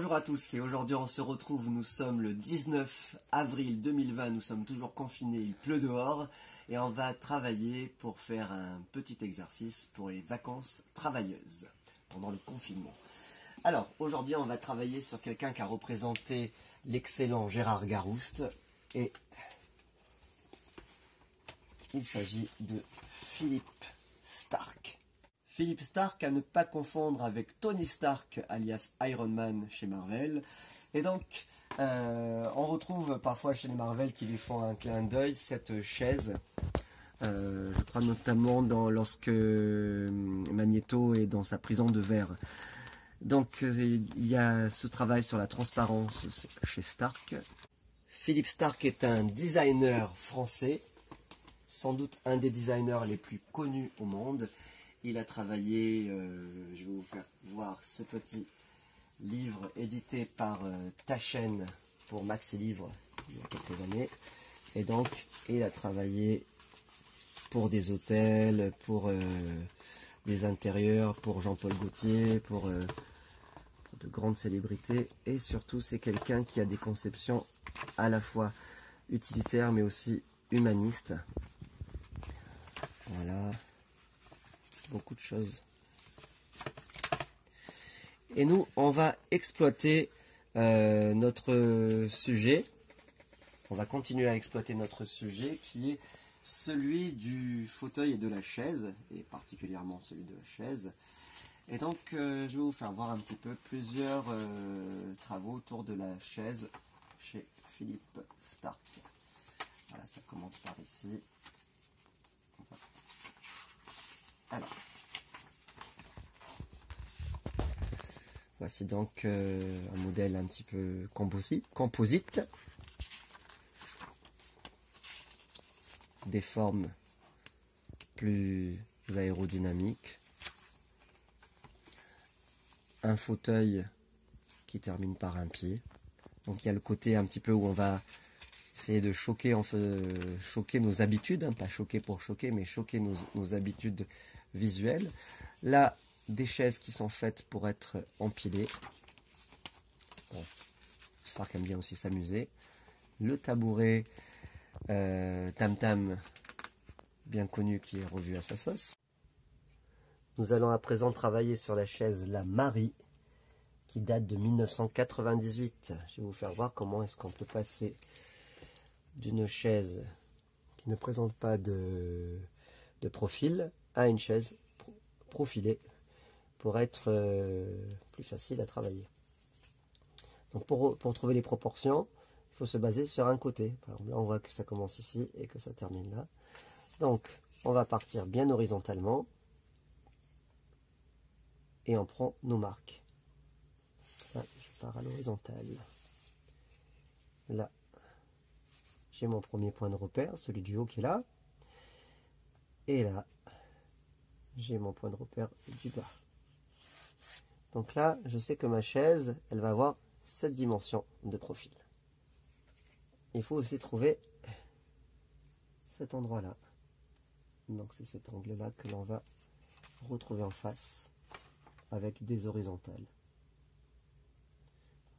Bonjour à tous et aujourd'hui on se retrouve, nous sommes le 19 avril 2020, nous sommes toujours confinés, il pleut dehors et on va travailler pour faire un petit exercice pour les vacances travailleuses pendant le confinement. Alors aujourd'hui on va travailler sur quelqu'un qui a représenté l'excellent Gérard Garouste et il s'agit de Philippe Stark. Philippe Stark, à ne pas confondre avec Tony Stark, alias Iron Man chez Marvel. Et donc, on retrouve parfois chez les Marvel qui lui font un clin d'œil cette chaise. Je crois notamment lorsque Magneto est dans sa prison de verre. Donc, il y a ce travail sur la transparence chez Stark. Philippe Stark est un designer français, sans doute un des designers les plus connus au monde. Il a travaillé, je vais vous faire voir ce petit livre édité par Taschen pour Maxi Livre il y a quelques années. Et donc, il a travaillé pour des hôtels, pour des intérieurs, pour Jean-Paul Gaultier, pour de grandes célébrités. Et surtout, c'est quelqu'un qui a des conceptions à la fois utilitaires mais aussi humanistes. Voilà. Beaucoup de choses. Et nous, on va exploiter notre sujet. On va continuer à exploiter notre sujet qui est celui du fauteuil et de la chaise, et particulièrement celui de la chaise. Et donc, je vais vous faire voir un petit peu plusieurs travaux autour de la chaise chez Philippe Stark. Voilà, ça commence par ici. Alors, voici donc un modèle un petit peu composite, des formes plus aérodynamiques, un fauteuil qui termine par un pied. Donc il y a le côté un petit peu où on va essayer de choquer nos habitudes, hein, pas choquer pour choquer, mais choquer nos habitudes visuelles. Là, des chaises qui sont faites pour être empilées. Bon, Stark aime bien aussi s'amuser. Le tabouret Tam Tam, bien connu, qui est revu à sa sauce. Nous allons à présent travailler sur la chaise La Marie, qui date de 1998. Je vais vous faire voir comment est-ce qu'on peut passer d'une chaise qui ne présente pas de profil à une chaise profilée pour être plus facile à travailler. Donc pour trouver les proportions, il faut se baser sur un côté. Par exemple, là, on voit que ça commence ici et que ça termine là. Donc on va partir bien horizontalement et on prend nos marques. Là, je pars à l'horizontale. Là, j'ai mon premier point de repère, celui du haut qui est là. Et là, j'ai mon point de repère du bas. Donc là, je sais que ma chaise, elle va avoir cette dimension de profil. Il faut aussi trouver cet endroit-là. Donc c'est cet angle-là que l'on va retrouver en face avec des horizontales.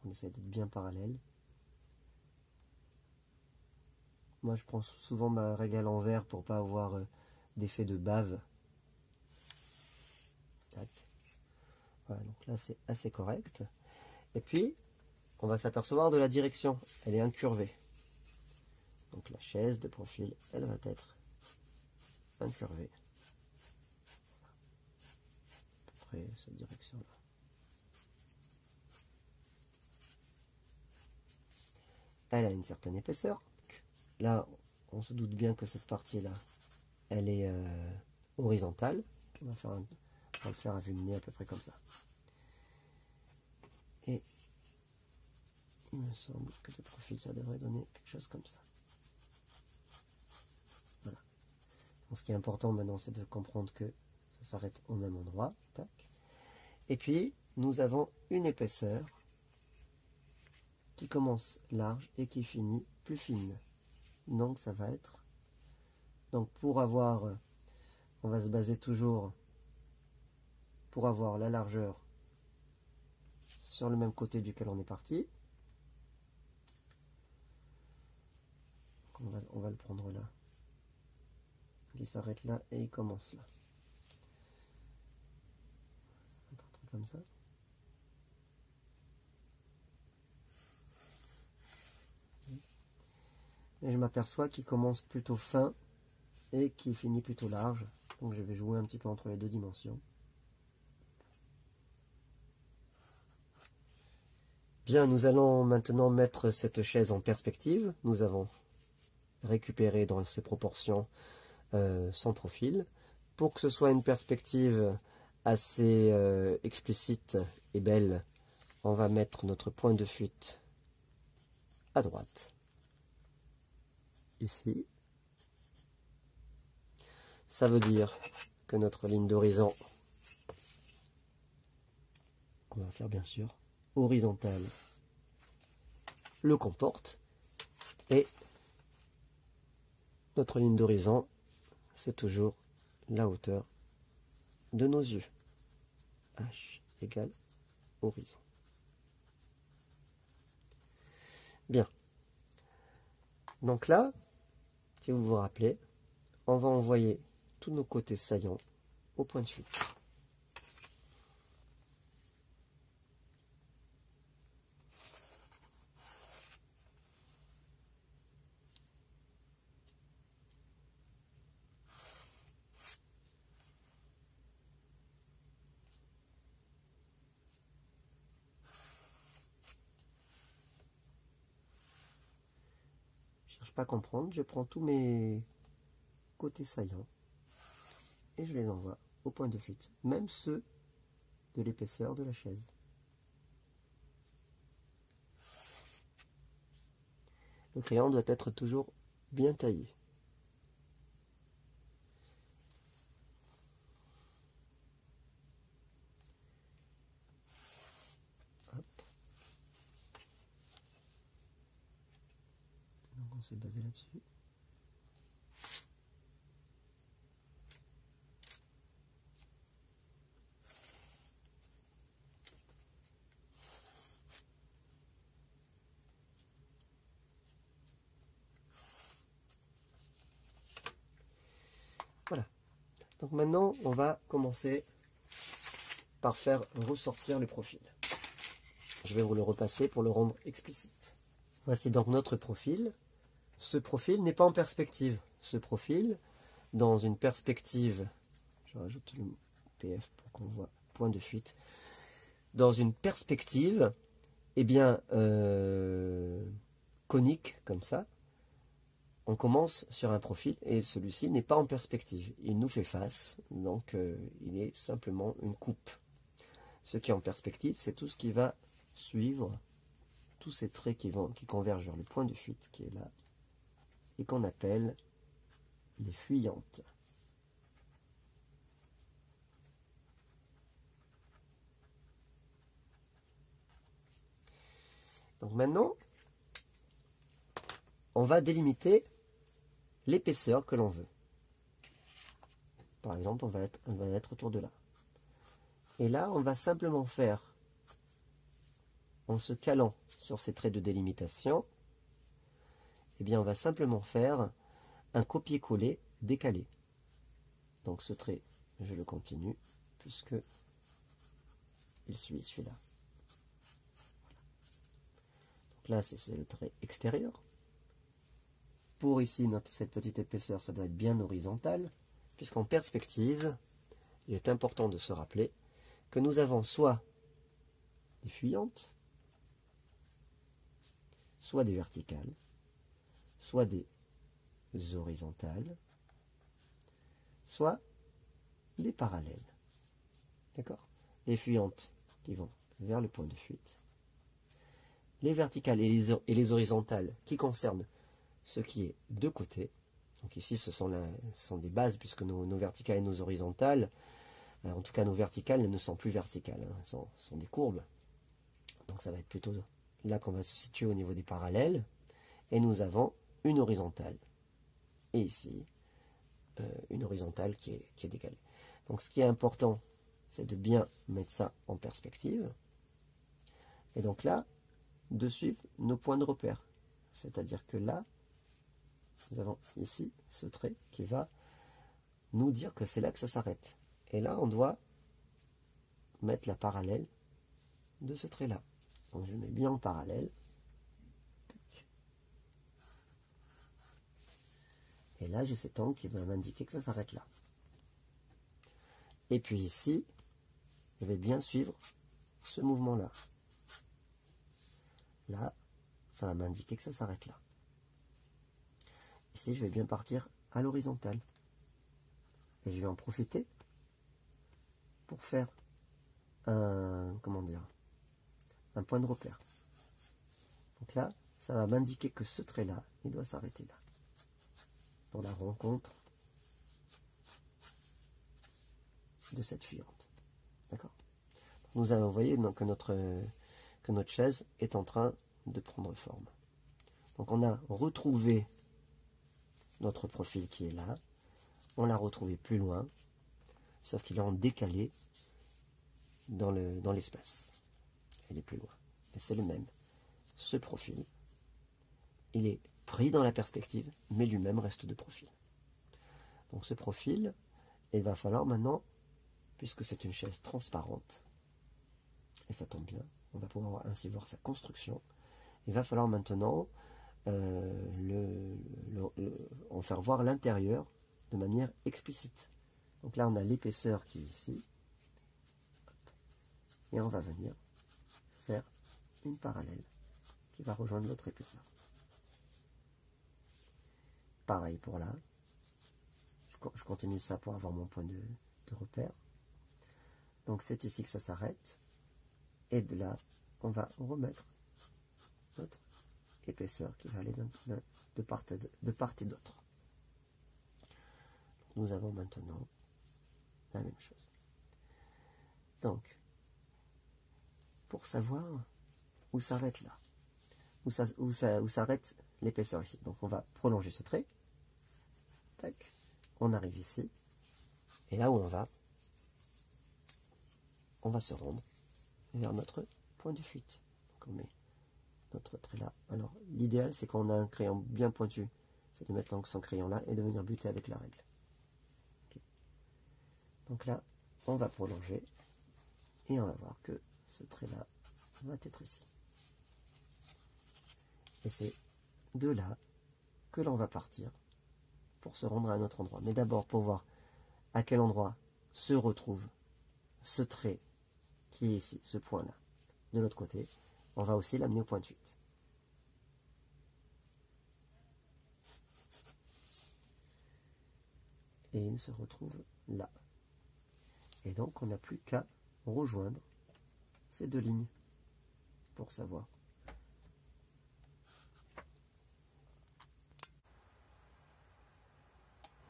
On essaie d'être bien parallèle. Moi, je prends souvent ma règle à l'envers pour pas avoir d'effet de bave. Tac. Voilà, donc là c'est assez correct. Et puis, on va s'apercevoir de la direction. Elle est incurvée. Donc la chaise de profil, elle va être incurvée. À peu près cette direction-là. Elle a une certaine épaisseur. Là, on se doute bien que cette partie-là, elle est horizontale. On va le faire à vue de nez à peu près comme ça. Et il me semble que de profil, ça devrait donner quelque chose comme ça. Voilà. Donc, ce qui est important maintenant, c'est de comprendre que ça s'arrête au même endroit. Tac. Et puis, nous avons une épaisseur qui commence large et qui finit plus fine. Donc, ça va être... Donc, pour avoir... On va se baser toujours... Pour avoir la largeur sur le même côté duquel on est parti. On va le prendre là. Il s'arrête là et il commence là. Un truc comme ça. Et je m'aperçois qu'il commence plutôt fin et qu'il finit plutôt large. Donc je vais jouer un petit peu entre les deux dimensions. Bien, nous allons maintenant mettre cette chaise en perspective. Nous avons récupéré dans ses proportions son profil. Pour que ce soit une perspective assez explicite et belle, on va mettre notre point de fuite à droite. Ici. Ça veut dire que notre ligne d'horizon, qu'on va faire bien sûr, horizontale, le comporte. Et notre ligne d'horizon, c'est toujours la hauteur de nos yeux. H égale horizon. Bien. Donc là, si vous vous rappelez, on va envoyer tous nos côtés saillants au point de fuite. Je cherche pas à comprendre, je prends tous mes côtés saillants et je les envoie au point de fuite, même ceux de l'épaisseur de la chaise. Le crayon doit être toujours bien taillé. Hop. Donc on s'est basé là-dessus. Voilà. Donc maintenant, on va commencer par faire ressortir le profil. Je vais vous le repasser pour le rendre explicite. Voici donc notre profil. Ce profil n'est pas en perspective. Ce profil, dans une perspective, je rajoute le PF pour qu'on voit point de fuite. Dans une perspective, eh bien, conique comme ça, on commence sur un profil et celui-ci n'est pas en perspective. Il nous fait face, donc il est simplement une coupe. Ce qui est en perspective, c'est tout ce qui va suivre, tous ces traits qui convergent vers le point de fuite qui est là, et qu'on appelle les fuyantes. Donc maintenant, on va délimiter l'épaisseur que l'on veut. Par exemple, on va être autour de là. Et là, on va simplement faire, en se calant sur ces traits de délimitation, eh bien, on va simplement faire un copier-coller décalé. Donc ce trait, je le continue, puisque il suit celui-là. Donc là, c'est le trait extérieur. Pour ici, cette petite épaisseur, ça doit être bien horizontal, puisqu'en perspective, il est important de se rappeler que nous avons soit des fuyantes, soit des verticales, soit des horizontales, soit des parallèles. D'accord? Les fuyantes qui vont vers le point de fuite, les verticales et les horizontales qui concernent ce qui est de côté. Donc ici, ce sont des bases, puisque nos verticales et nos horizontales, en tout cas nos verticales, elles ne sont plus verticales, hein, sont des courbes. Donc ça va être plutôt là qu'on va se situer au niveau des parallèles. Et nous avons une horizontale. Et ici, une horizontale qui est décalée. Donc ce qui est important, c'est de bien mettre ça en perspective. Et donc là, de suivre nos points de repère. C'est-à-dire que là, nous avons ici ce trait qui va nous dire que c'est là que ça s'arrête. Et là, on doit mettre la parallèle de ce trait-là. Donc je mets bien en parallèle. Et là, j'ai cet angle qui va m'indiquer que ça s'arrête là. Et puis ici, je vais bien suivre ce mouvement-là. Là, ça va m'indiquer que ça s'arrête là. Ici, je vais bien partir à l'horizontale. Et je vais en profiter pour faire un point de repère. Donc là, ça va m'indiquer que ce trait-là, il doit s'arrêter là. Dans la rencontre de cette suivante. D'accord? Vous voyez donc que notre chaise est en train de prendre forme. Donc on a retrouvé notre profil qui est là. On l'a retrouvé plus loin, sauf qu'il est en décalé dans l'espace. Il est plus loin. Mais c'est le même. Ce profil, il est pris dans la perspective, mais lui-même reste de profil. Donc ce profil, il va falloir maintenant, puisque c'est une chaise transparente, et ça tombe bien, on va pouvoir ainsi voir sa construction, il va falloir maintenant en faire voir l'intérieur de manière explicite. Donc là on a l'épaisseur qui est ici, et on va venir faire une parallèle qui va rejoindre l'autre épaisseur. Pareil pour là, je continue ça pour avoir mon point de repère. Donc c'est ici que ça s'arrête, et de là on va remettre notre épaisseur qui va aller de part et d'autre. Nous avons maintenant la même chose. Donc, pour savoir où s'arrête là, où s'arrête l'épaisseur ici. Donc on va prolonger ce trait. Tac. On arrive ici. Et là où on va se rendre vers notre point de fuite. Donc on met notre trait là. Alors l'idéal c'est qu'on a un crayon bien pointu. C'est de mettre son crayon là et de venir buter avec la règle. Okay. Donc là, on va prolonger. Et on va voir que ce trait là va être ici. Et c'est de là que l'on va partir pour se rendre à un autre endroit. Mais d'abord, pour voir à quel endroit se retrouve ce trait qui est ici, ce point-là. De l'autre côté, on va aussi l'amener au point de fuite. Et il se retrouve là. Et donc, on n'a plus qu'à rejoindre ces deux lignes pour savoir.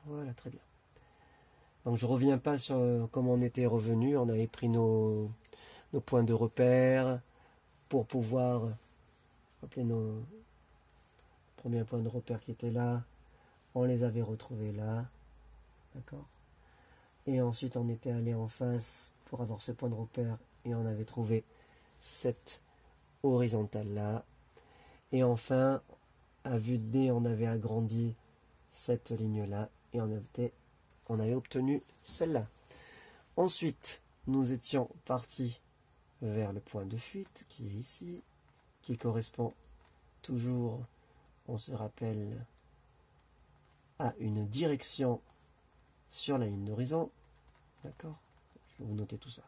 Voilà, très bien. Donc je reviens pas sur comment on était revenu. On avait pris nos points de repère pour pouvoir rappeler nos premiers points de repère qui étaient là. On les avait retrouvés là. D'accord. Et ensuite on était allé en face pour avoir ce point de repère et on avait trouvé cette horizontale là. Et enfin, à vue de nez, on avait agrandi cette ligne là et on avait obtenu celle-là. Ensuite, nous étions partis vers le point de fuite qui est ici, qui correspond toujours, on se rappelle, à une direction sur la ligne d'horizon. D'accord? Je vais vous noter tout ça.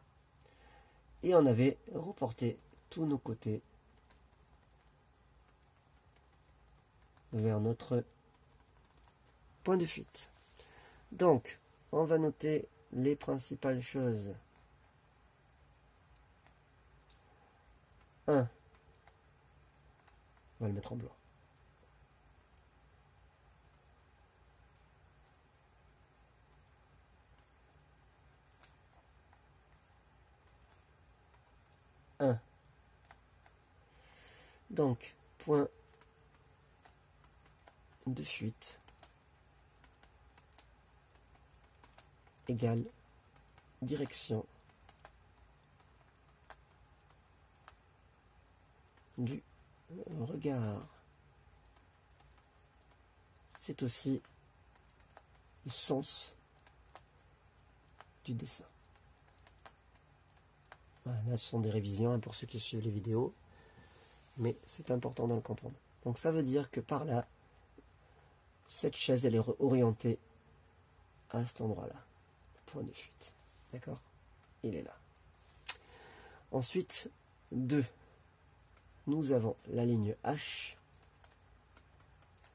Et on avait reporté tous nos côtés vers notre point de fuite. Donc, on va noter les principales choses. 1. On va le mettre en blanc. Donc, point de fuite égale direction du regard. C'est aussi le sens du dessin. Voilà, là, ce sont des révisions hein, pour ceux qui suivent les vidéos, mais c'est important de le comprendre. Donc ça veut dire que par là, cette chaise, elle est orientée à cet endroit-là, le point de fuite. D'accord? Il est là. Ensuite, 2. Nous avons la ligne H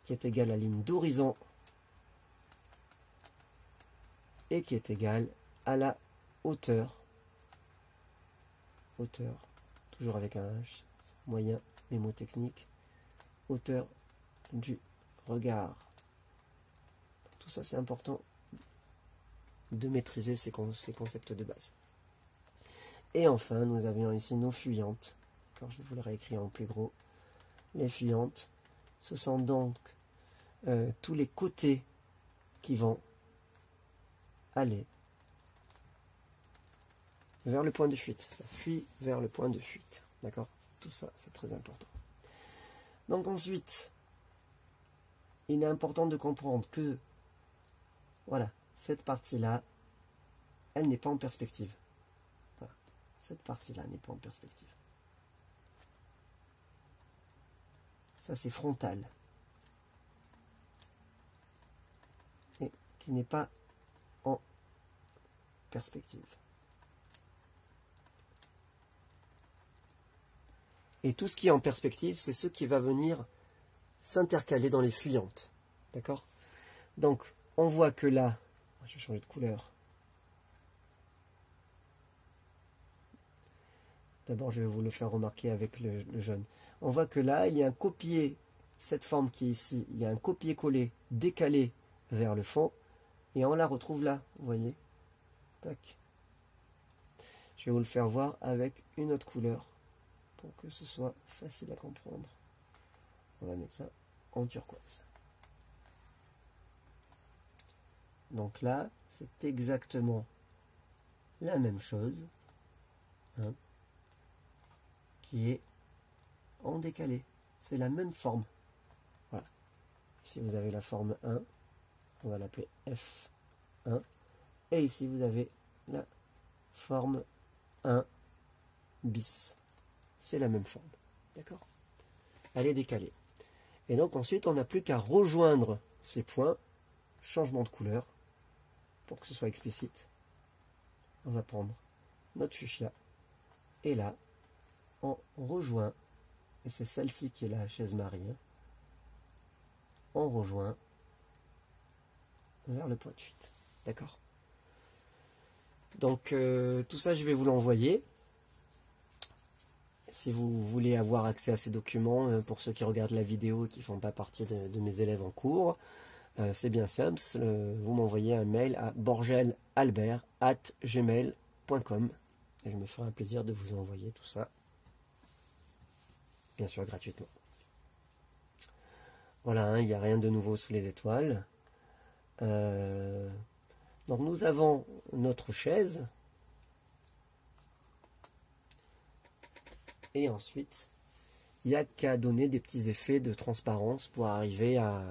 qui est égale à la ligne d'horizon et qui est égale à la hauteur. Hauteur, toujours avec un H, moyen mémotechnique. Hauteur du regard. Tout ça, c'est important de maîtriser ces concepts de base. Et enfin, nous avions ici nos fuyantes. Je vous le réécris en plus gros. Les fuyantes, ce sont donc tous les côtés qui vont aller vers le point de fuite. Ça fuit vers le point de fuite. D'accord? Tout ça, c'est très important. Donc ensuite, il est important de comprendre que, voilà, cette partie-là, elle n'est pas en perspective. Voilà. Cette partie-là n'est pas en perspective. Ça, c'est frontal. Et qui n'est pas en perspective. Et tout ce qui est en perspective, c'est ce qui va venir s'intercaler dans les fuyantes. D'accord? Donc, on voit que là, je vais changer de couleur. D'abord, je vais vous le faire remarquer avec le jaune. On voit que là, il y a un copier, cette forme qui est ici, il y a un copier-coller décalé vers le fond, et on la retrouve là, vous voyez. Tac. Je vais vous le faire voir avec une autre couleur, pour que ce soit facile à comprendre. On va mettre ça en turquoise. Donc là, c'est exactement la même chose, hein, qui est en décalé. C'est la même forme. Voilà. Ici, vous avez la forme 1. On va l'appeler F1. Et ici, vous avez la forme 1 bis. C'est la même forme. D'accord? Elle est décalée. Et donc, ensuite, on n'a plus qu'à rejoindre ces points. Changement de couleur. Pour que ce soit explicite. On va prendre notre fuchsia. Et là, on rejoint, et c'est celle-ci qui est la chaise Marie, hein, on rejoint vers le point de fuite. D'accord? Donc, tout ça, je vais vous l'envoyer. Si vous voulez avoir accès à ces documents, pour ceux qui regardent la vidéo et qui ne font pas partie de mes élèves en cours, c'est bien simple. Vous m'envoyez un mail à borgelalbert@gmail.com et je me ferai un plaisir de vous envoyer tout ça. Bien sûr, gratuitement. Voilà, hein, il n'y a rien de nouveau sous les étoiles. Donc nous avons notre chaise. Et ensuite, il n'y a qu'à donner des petits effets de transparence pour arriver à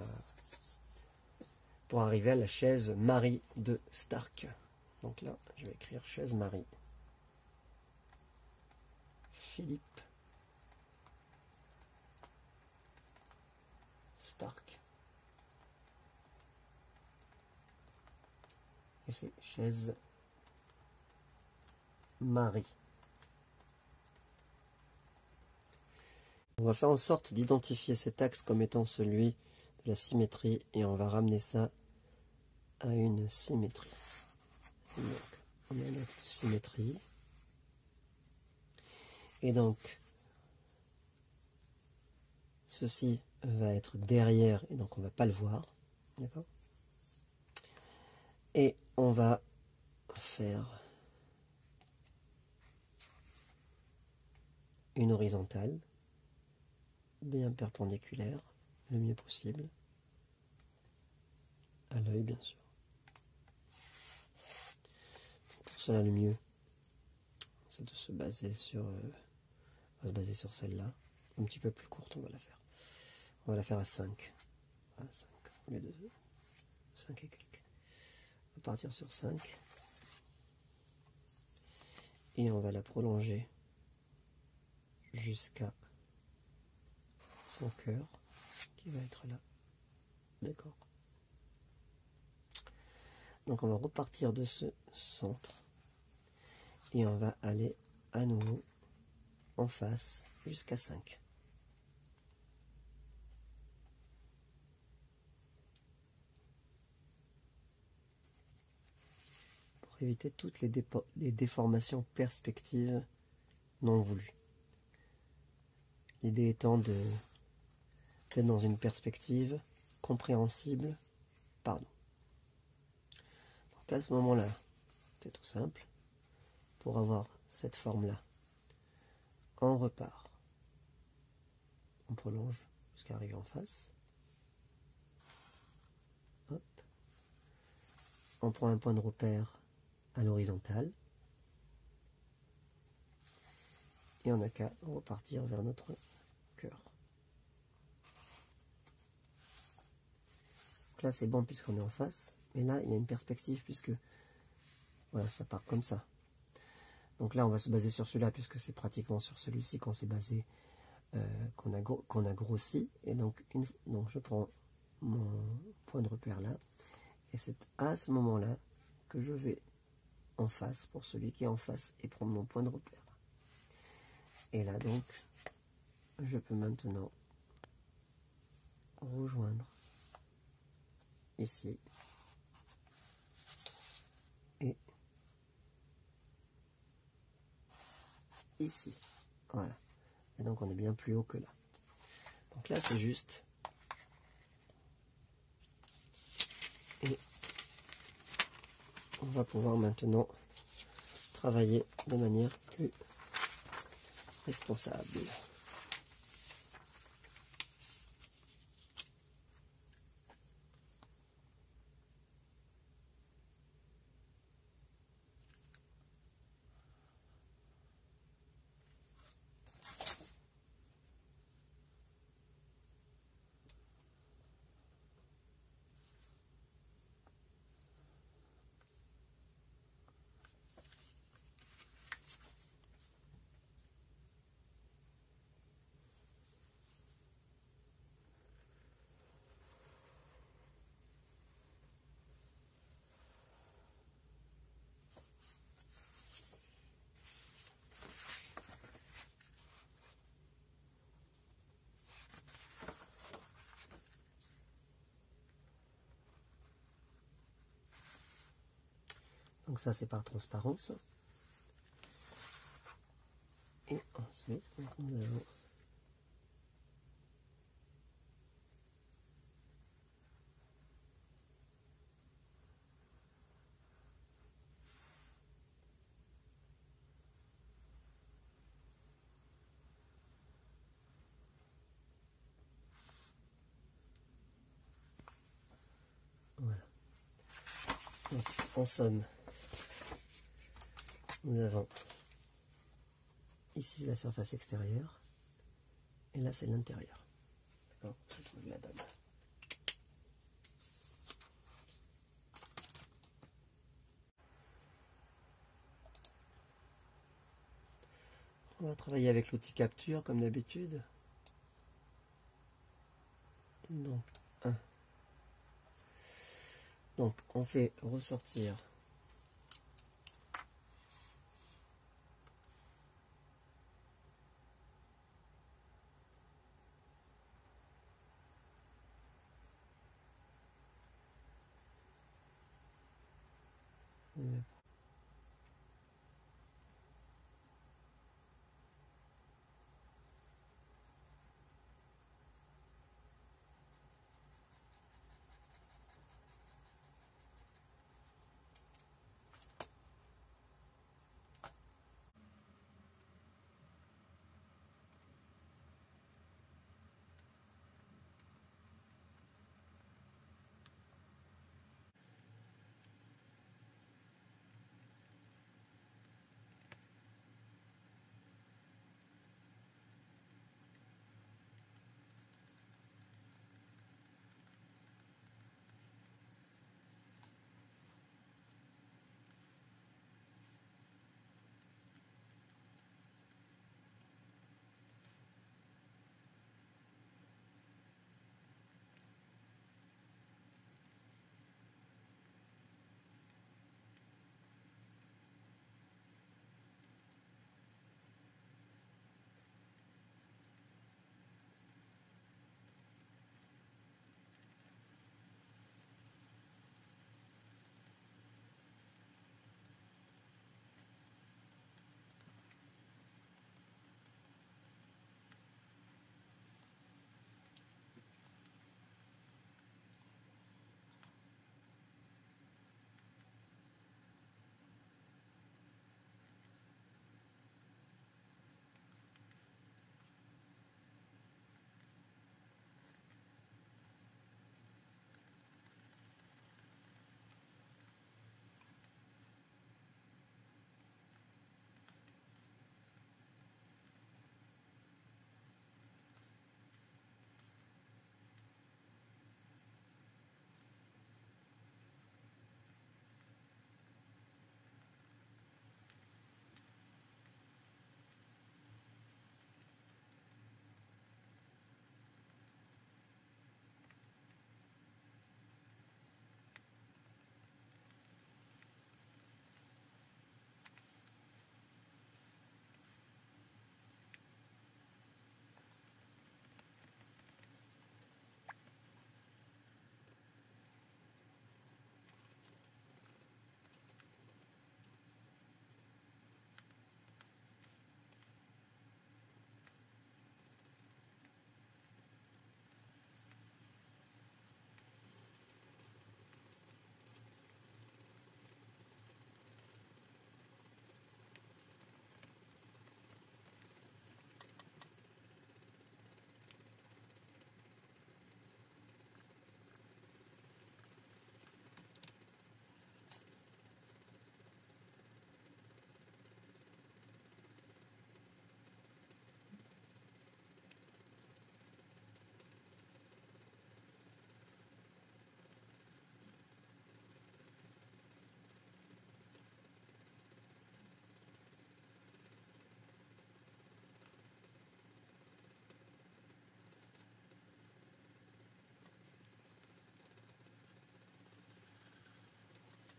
la chaise Marie de Stark. Donc là, je vais écrire chaise Marie. Philippe Stark. Et c'est chaise Marie. On va faire en sorte d'identifier cet axe comme étant celui de la symétrie et on va ramener ça à une symétrie. Donc, on a un axe de symétrie. Et donc, ceci va être derrière et donc on ne va pas le voir. D'accord? Et on va faire une horizontale, bien perpendiculaire, le mieux possible, à l'œil bien sûr. Pour cela, le mieux, c'est de se baser sur, celle-là. un petit peu plus courte, on va la faire. On va la faire à 5. À 5, au lieu de 5 et quelques. On va partir sur 5. Et on va la prolonger jusqu'à son cœur, qui va être là. D'accord. Donc on va repartir de ce centre. Et on va aller à nouveau en face jusqu'à 5. Pour éviter toutes les déformations perspectives non voulues. L'idée étant d'être dans une perspective compréhensible par nous. Donc à ce moment-là, c'est tout simple. Pour avoir cette forme-là, on repart. On prolonge jusqu'à arriver en face. Hop. On prend un point de repère à l'horizontale. Et on n'a qu'à repartir vers notre cœur. Donc là, c'est bon puisqu'on est en face. Mais là, il y a une perspective puisque voilà, ça part comme ça. Donc là, on va se baser sur celui-là puisque c'est pratiquement sur celui-ci qu'on s'est basé, qu'on a grossi. Et donc je prends mon point de repère là. Et c'est à ce moment-là que je vais en face pour celui qui est en face et prendre mon point de repère. Et là donc, je peux maintenant rejoindre ici et ici. Voilà. Et donc on est bien plus haut que là. Donc là c'est juste. Et on va pouvoir maintenant travailler de manière plus responsable. Donc ça c'est par transparence. Et ensuite, nous allons voilà. Donc, en somme, nous avons ici la surface extérieure et là c'est l'intérieur. D'accord, je trouve la dame. On va travailler avec l'outil capture comme d'habitude. Donc, 1. Donc on fait ressortir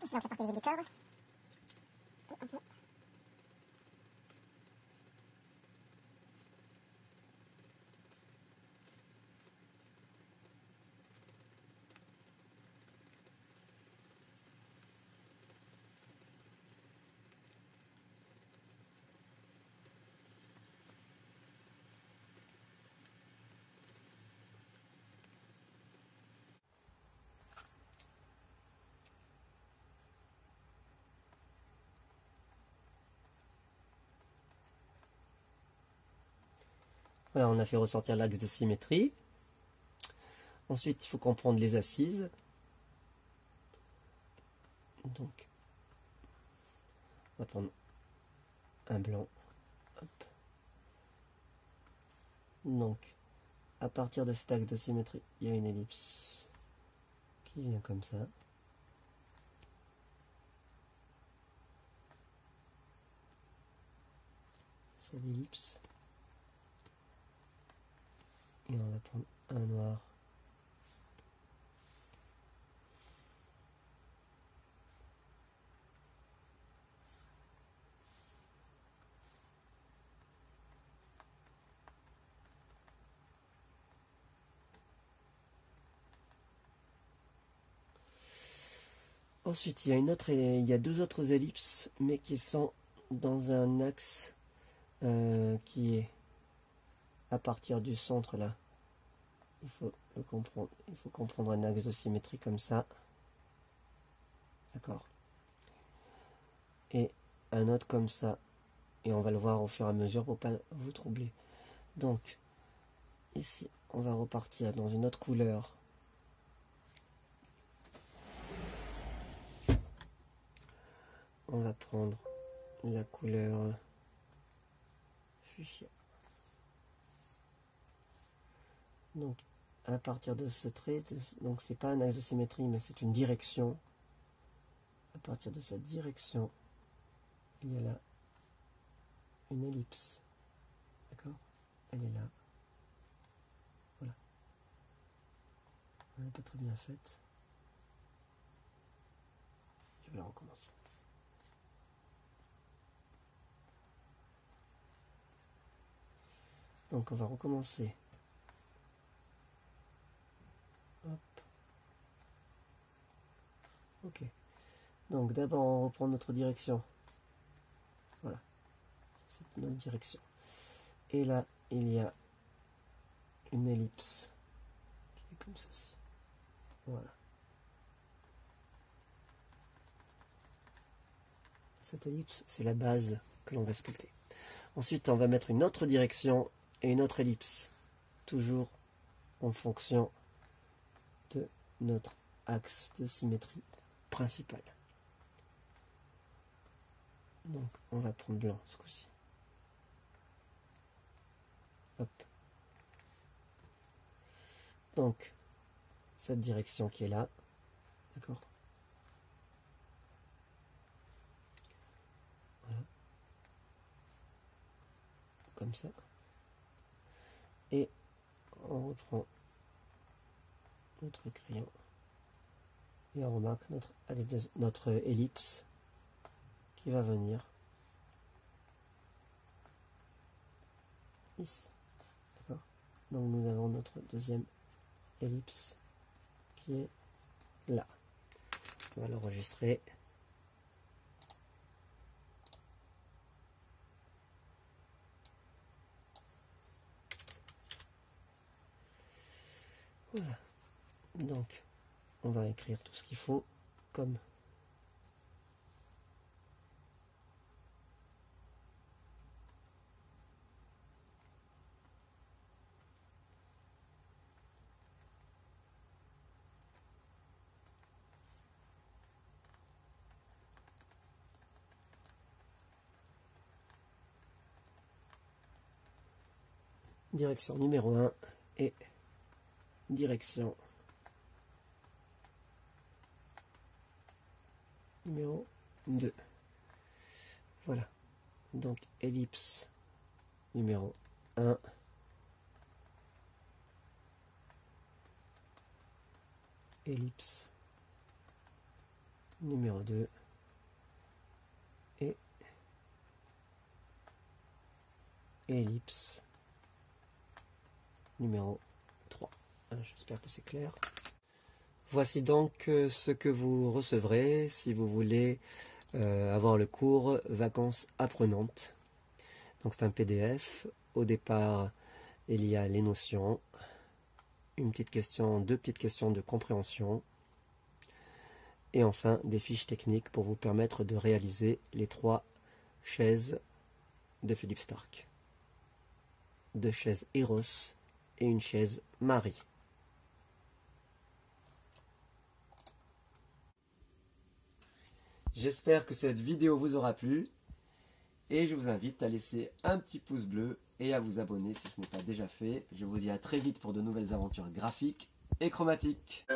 Ensuite, on fait partie du corps. Et en fond. Voilà, on a fait ressortir l'axe de symétrie. Ensuite, il faut comprendre les assises. Donc, on va prendre un blanc. Hop. Donc, à partir de cet axe de symétrie, il y a une ellipse qui vient comme ça. C'est l'ellipse. Et on va prendre un noir. Ensuite, il y a deux autres ellipses, mais qui sont dans un axe qui est à partir du centre là. Il faut le comprendre. Il faut comprendre un axe de symétrie comme ça. D'accord. Et un autre comme ça. Et on va le voir au fur et à mesure pour pas vous troubler. Donc, ici, on va repartir dans une autre couleur. On va prendre la couleur fuchsia. Donc, à partir de ce trait, donc c'est pas un axe de symétrie, mais c'est une direction. À partir de cette direction, il y a là une ellipse. D'accord? Elle est là. Voilà. Elle n'est pas très bien faite. Je vais la recommencer. Donc on va recommencer. Hop. Ok. Donc d'abord on reprend notre direction. Voilà. C'est notre direction. Et là, il y a une ellipse qui est comme ceci. Voilà. Cette ellipse, c'est la base que l'on va sculpter. Ensuite, on va mettre une autre direction et une autre ellipse. Toujours en fonction de notre axe de symétrie principal. Donc, on va prendre blanc ce coup-ci. Hop. Donc, cette direction qui est là, d'accord? Voilà. Comme ça. Et on reprend notre crayon et on remarque notre ellipse qui va venir ici. D'accord? Donc nous avons notre deuxième ellipse qui est là. On va l'enregistrer. Voilà. Donc, on va écrire tout ce qu'il faut comme direction numéro 1 et direction numéro 2. Voilà. Donc ellipse numéro 1. Ellipse numéro 2 et ellipse numéro 3. J'espère que c'est clair. Voici donc ce que vous recevrez si vous voulez avoir le cours Vacances apprenantes. Donc c'est un PDF. Au départ, il y a les notions, une petite question, deux petites questions de compréhension, et enfin des fiches techniques pour vous permettre de réaliser les 3 chaises de Philippe Starck. 2 chaises Eros et une chaise Marie. J'espère que cette vidéo vous aura plu et je vous invite à laisser un petit pouce bleu et à vous abonner si ce n'est pas déjà fait. Je vous dis à très vite pour de nouvelles aventures graphiques et chromatiques.